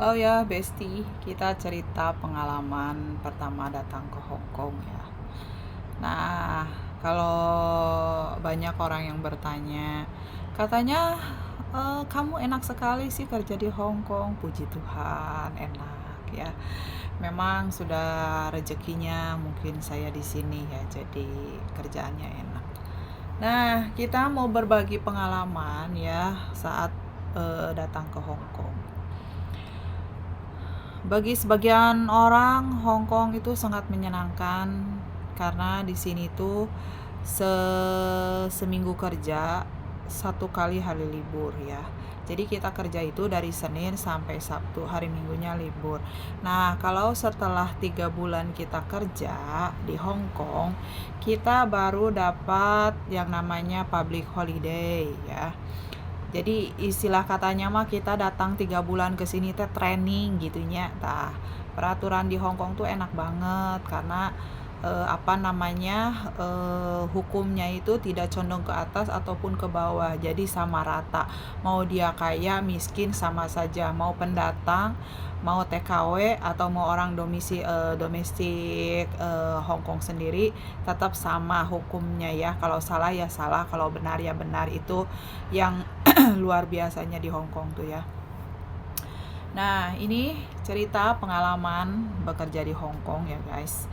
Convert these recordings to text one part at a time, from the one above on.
Oh ya, Besti, kita cerita pengalaman pertama datang ke Hong Kong ya. Nah, kalau banyak orang yang bertanya, katanya kamu enak sekali sih kerja di Hong Kong. Puji Tuhan, enak ya. Memang sudah rezekinya mungkin saya di sini ya, jadi kerjaannya enak. Nah, kita mau berbagi pengalaman ya saat datang ke Hong Kong. Bagi sebagian orang, Hong Kong itu sangat menyenangkan karena di sini tuh seminggu kerja, satu kali hari libur ya. Jadi kita kerja itu dari Senin sampai Sabtu, hari Minggunya libur. Nah, kalau setelah 3 bulan kita kerja di Hong Kong, kita baru dapat yang namanya public holiday ya. Jadi istilah katanya mah kita datang 3 bulan ke sini teh training gitunya. Tah, peraturan di Hong Kong tuh enak banget karena hukumnya itu tidak condong ke atas ataupun ke bawah. Jadi sama rata. Mau dia kaya, miskin sama saja. Mau pendatang, mau TKW atau mau orang domestik Hong Kong sendiri tetap sama hukumnya ya. Kalau salah ya salah, kalau benar ya benar. Itu yang luar biasanya di Hong Kong tuh ya. Nah, ini cerita pengalaman bekerja di Hong Kong ya guys.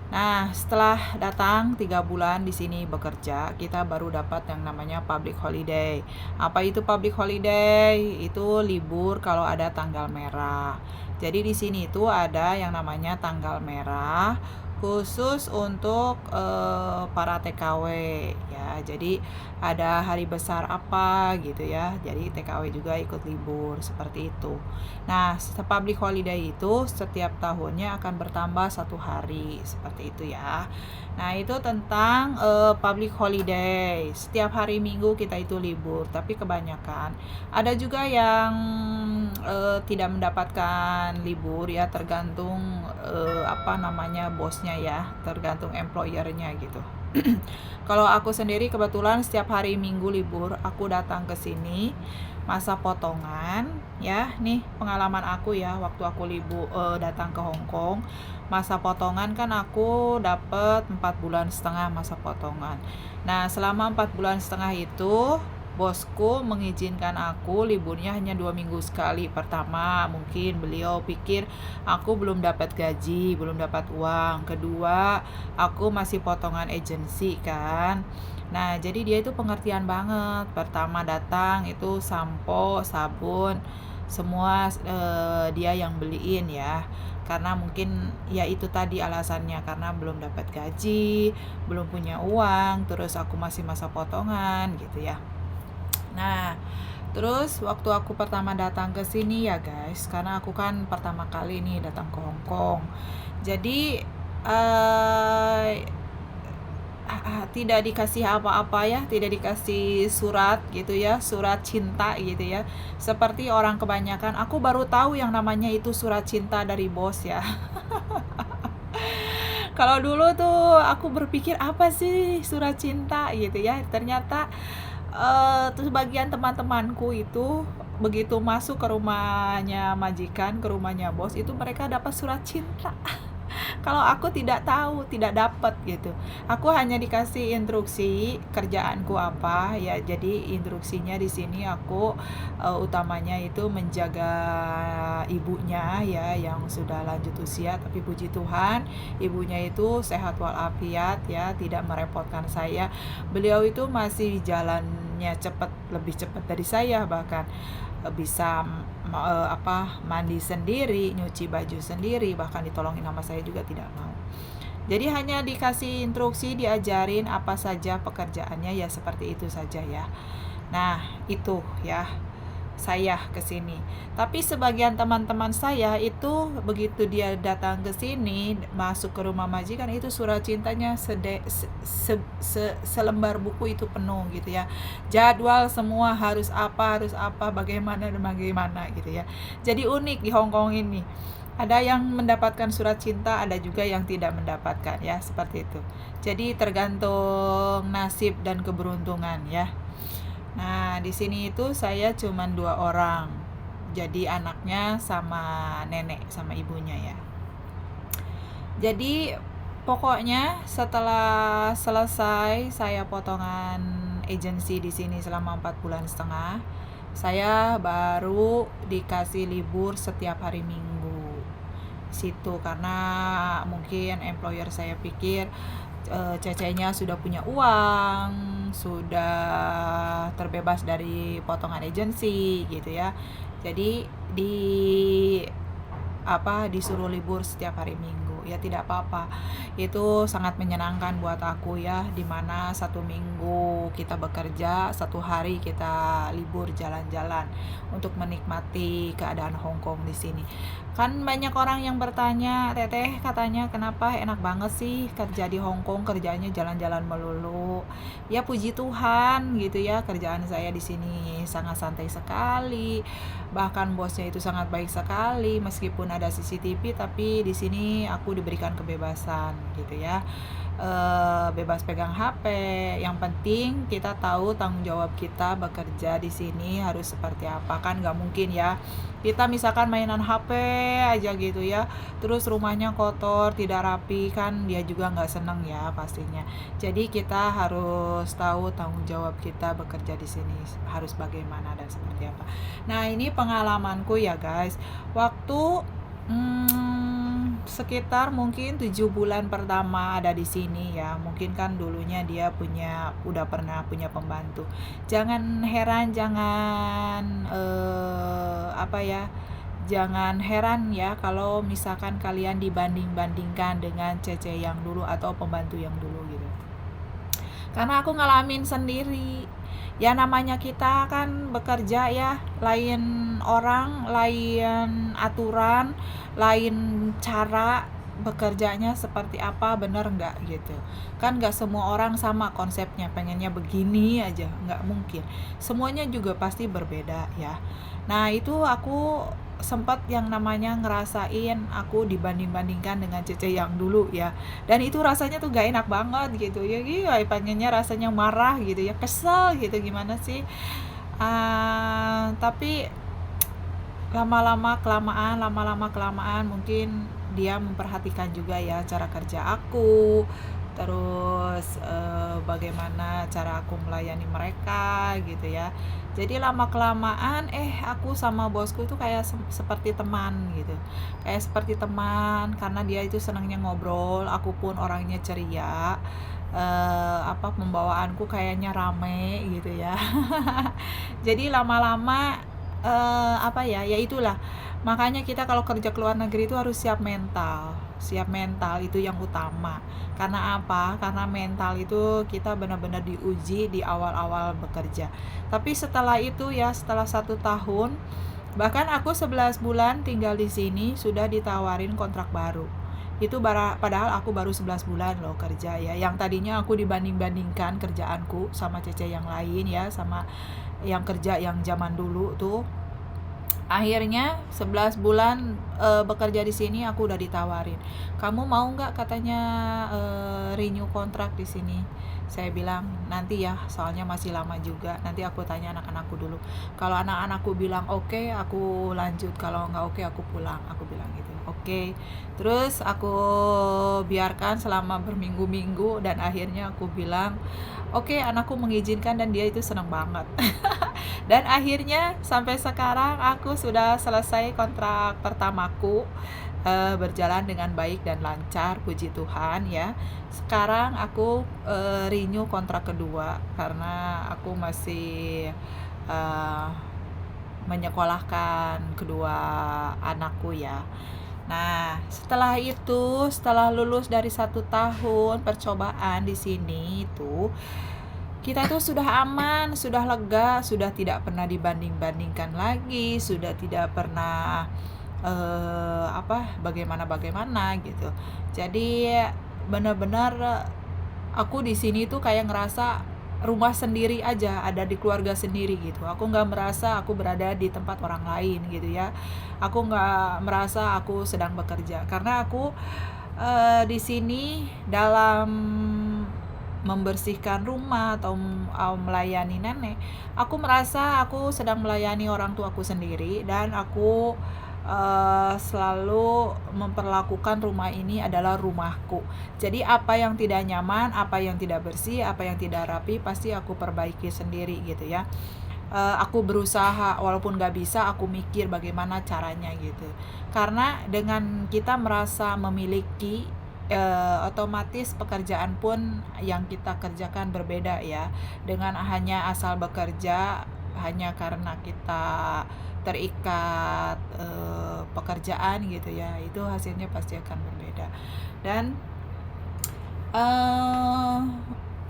Nah, setelah datang 3 bulan di sini bekerja, kita baru dapat yang namanya public holiday. Apa itu public holiday? Itu libur kalau ada tanggal merah. Jadi di sini itu ada yang namanya tanggal merah khusus untuk para TKW ya. Jadi ada hari besar apa gitu ya. Jadi TKW juga ikut libur seperti itu. Nah, public holiday itu setiap tahunnya akan bertambah 1 hari seperti itu ya. Nah, itu tentang public holiday. Setiap hari Minggu kita itu libur, tapi kebanyakan ada juga yang tidak mendapatkan libur ya, tergantung bosnya ya, tergantung employernya gitu. Kalau aku sendiri kebetulan setiap hari Minggu libur, aku datang ke sini masa potongan ya. Nih pengalaman aku ya, waktu aku datang ke Hong Kong, masa potongan kan aku dapat 4 bulan setengah masa potongan. Nah, selama 4 bulan setengah itu bosku mengizinkan aku liburnya hanya 2 minggu sekali. Pertama, mungkin beliau pikir aku belum dapat gaji, belum dapat uang. Kedua, aku masih potongan agensi kan. Nah, jadi dia itu pengertian banget. Pertama datang itu sampo, sabun, semua dia yang beliin ya. Karena mungkin ya itu tadi alasannya, karena belum dapat gaji, belum punya uang, terus aku masih masa potongan gitu ya. Nah, terus waktu aku pertama datang ke sini ya guys, karena aku kan pertama kali nih datang ke Hong Kong. Jadi tidak dikasih apa-apa ya, tidak dikasih surat gitu ya, surat cinta gitu ya. Seperti orang kebanyakan, aku baru tahu yang namanya itu surat cinta dari bos ya. Kalau dulu tuh aku berpikir apa sih surat cinta gitu ya. Ternyata terus bagian teman-temanku itu begitu masuk ke rumahnya majikan, ke rumahnya bos, itu mereka dapat surat cinta. Kalau aku tidak tahu, tidak dapat gitu. Aku hanya dikasih instruksi kerjaanku apa ya. Jadi instruksinya di sini aku utamanya itu menjaga ibunya ya yang sudah lanjut usia, tapi puji Tuhan ibunya itu sehat walafiat ya, tidak merepotkan saya. Beliau itu masih jalannya cepat, lebih cepat dari saya, bahkan bisa mandi sendiri, nyuci baju sendiri, bahkan ditolongin sama saya juga tidak mau. Jadi hanya dikasih instruksi, diajarin apa saja pekerjaannya ya, seperti itu saja ya. Nah, itu ya saya ke sini. Tapi sebagian teman-teman saya itu begitu dia datang ke sini, masuk ke rumah majikan, itu surat cintanya selembar buku itu penuh gitu ya. Jadwal semua harus apa, bagaimana dan bagaimana gitu ya. Jadi unik di Hong Kong ini. Ada yang mendapatkan surat cinta, ada juga yang tidak mendapatkan ya, seperti itu. Jadi tergantung nasib dan keberuntungan ya. Nah, di sini itu saya cuma 2 orang. jadi anaknya sama nenek sama ibunya ya. Jadi pokoknya setelah selesai saya potongan agensi di sini selama 4,5 bulan, saya baru dikasih libur setiap hari Minggu situ, karena mungkin employer saya pikir Cecenya sudah punya uang, sudah terbebas dari potongan agensi gitu ya. Jadi disuruh libur setiap hari Minggu. Ya tidak apa-apa. Itu sangat menyenangkan buat aku ya, dimana 1 minggu kita bekerja, 1 hari kita libur jalan-jalan untuk menikmati keadaan Hong Kong di sini. Kan banyak orang yang bertanya, Teteh katanya kenapa enak banget sih kerja di Hong Kong, kerjanya jalan-jalan melulu. Ya puji Tuhan gitu ya, kerjaan saya di sini sangat santai sekali. Bahkan bosnya itu sangat baik sekali, meskipun ada CCTV tapi di sini aku diberikan kebebasan gitu ya. Bebas pegang HP. Yang penting kita tahu tanggung jawab kita bekerja di sini harus seperti apa. Kan nggak mungkin ya kita misalkan mainan HP aja gitu ya, terus rumahnya kotor tidak rapi, kan dia juga nggak seneng ya pastinya. Jadi kita harus tahu tanggung jawab kita bekerja di sini harus bagaimana dan seperti apa. Nah ini pengalamanku ya guys, waktu sekitar mungkin 7 bulan pertama ada di sini ya, mungkin kan dulunya dia udah pernah punya pembantu. Jangan heran, jangan heran ya kalau misalkan kalian dibanding-bandingkan dengan Cece yang dulu atau pembantu yang dulu gitu. Karena aku ngalamin sendiri. Ya namanya kita kan bekerja ya, lain orang, lain aturan, lain cara bekerjanya seperti apa, bener nggak gitu. Kan nggak semua orang sama konsepnya, pengennya begini aja, nggak mungkin. Semuanya juga pasti berbeda ya. Nah itu aku sempat yang namanya ngerasain aku dibanding-bandingkan dengan Cece yang dulu ya, dan itu rasanya tuh gak enak banget gitu ya. Gila, pengennya rasanya marah gitu ya, kesel gitu, gimana sih. Tapi lama-lama kelamaan mungkin dia memperhatikan juga ya cara kerja aku, terus bagaimana cara aku melayani mereka gitu ya. Jadi lama kelamaan aku sama bosku tuh kayak seperti teman gitu, kayak seperti teman, karena dia itu senangnya ngobrol, aku pun orangnya ceria, pembawaanku kayaknya rame gitu ya. Jadi lama-lama ya itulah, makanya kita kalau kerja ke luar negeri itu harus siap mental itu yang utama. Karena apa? Karena mental itu kita benar-benar diuji di awal-awal bekerja. Tapi setelah itu ya, setelah 1 tahun, bahkan aku 11 bulan tinggal di sini sudah ditawarin kontrak baru. Itu padahal aku baru 11 bulan loh kerja ya. Yang tadinya aku dibanding-bandingkan kerjaanku sama Cece yang lain ya, sama yang kerja yang zaman dulu tuh. Akhirnya 11 bulan bekerja di sini aku udah ditawarin. Kamu mau nggak katanya renew kontrak di sini? Saya bilang nanti ya, soalnya masih lama juga. Nanti aku tanya anak-anakku dulu. Kalau anak-anakku bilang oke, aku lanjut. Kalau nggak oke, aku pulang. Aku bilang gitu. Oke. Terus aku biarkan selama berminggu-minggu dan akhirnya aku bilang oke, anakku mengizinkan dan dia itu senang banget. Dan akhirnya sampai sekarang aku sudah selesai kontrak pertamaku, berjalan dengan baik dan lancar, puji Tuhan ya. Sekarang aku renew kontrak kedua karena aku masih menyekolahkan kedua anakku ya. Nah, setelah lulus dari 1 tahun percobaan di sini itu, kita tuh sudah aman, sudah lega, sudah tidak pernah dibanding-bandingkan lagi, sudah tidak pernah bagaimana gitu. Jadi benar-benar aku di sini tuh kayak ngerasa rumah sendiri aja, ada di keluarga sendiri gitu. Aku nggak merasa aku berada di tempat orang lain gitu ya. Aku nggak merasa aku sedang bekerja, karena aku di sini dalam membersihkan rumah atau melayani nenek, aku merasa aku sedang melayani orang tuaku sendiri, dan aku selalu memperlakukan rumah ini adalah rumahku. Jadi apa yang tidak nyaman, apa yang tidak bersih, apa yang tidak rapi, pasti aku perbaiki sendiri gitu ya. Aku berusaha, walaupun gak bisa, aku mikir bagaimana caranya gitu. Karena dengan kita merasa memiliki, otomatis pekerjaan pun yang kita kerjakan berbeda ya. Dengan hanya asal bekerja hanya karena kita terikat pekerjaan gitu ya, itu hasilnya pasti akan berbeda. Dan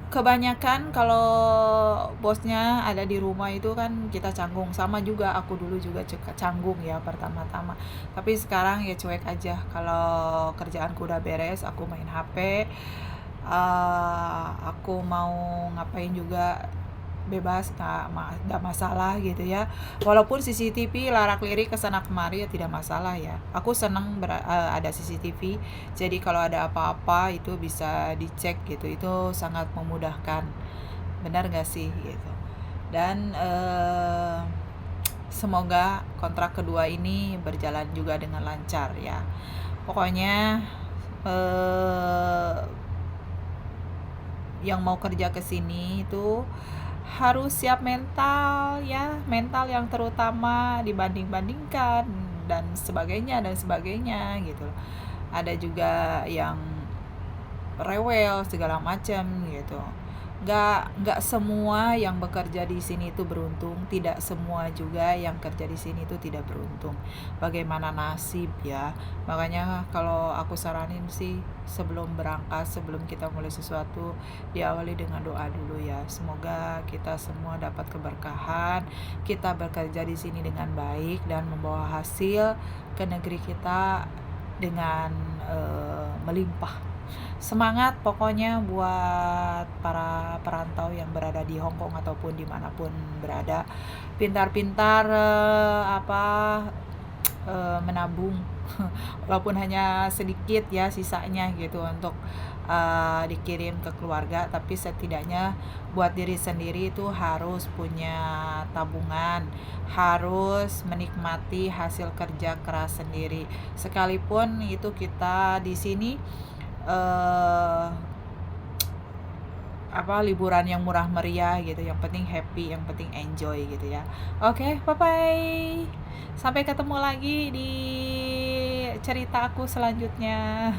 kebanyakan kalau bosnya ada di rumah itu kan kita canggung. Sama juga, aku dulu juga canggung ya pertama-tama, tapi sekarang ya cuek aja. Kalau kerjaanku udah beres, aku main HP, aku mau ngapain juga bebas, nggak masalah gitu ya. Walaupun CCTV larak-lirik kesana kemari ya tidak masalah ya. Aku senang ada CCTV, jadi kalau ada apa-apa itu bisa dicek gitu. Itu sangat memudahkan, benar gak sih gitu. Dan semoga kontrak kedua ini berjalan juga dengan lancar ya. Pokoknya yang mau kerja ke sini itu harus siap mental ya, mental yang terutama, dibanding-bandingkan dan sebagainya gitu. Ada juga yang rewel segala macam gitu. Nggak semua yang bekerja di sini itu beruntung, tidak semua juga yang kerja di sini itu tidak beruntung. Bagaimana nasib ya. Makanya kalau aku saranin sih, sebelum berangkat, sebelum kita mulai sesuatu, diawali dengan doa dulu ya. Semoga kita semua dapat keberkahan, kita bekerja di sini dengan baik dan membawa hasil ke negeri kita dengan melimpah. Semangat pokoknya buat para perantau yang berada di Hong Kong ataupun dimanapun berada. Pintar-pintar menabung walaupun hanya sedikit ya sisanya gitu, untuk dikirim ke keluarga. Tapi setidaknya buat diri sendiri itu harus punya tabungan, harus menikmati hasil kerja keras sendiri. Sekalipun itu kita di sini liburan yang murah meriah gitu, yang penting happy, yang penting enjoy gitu ya. Oke, bye bye, sampai ketemu lagi di cerita aku selanjutnya.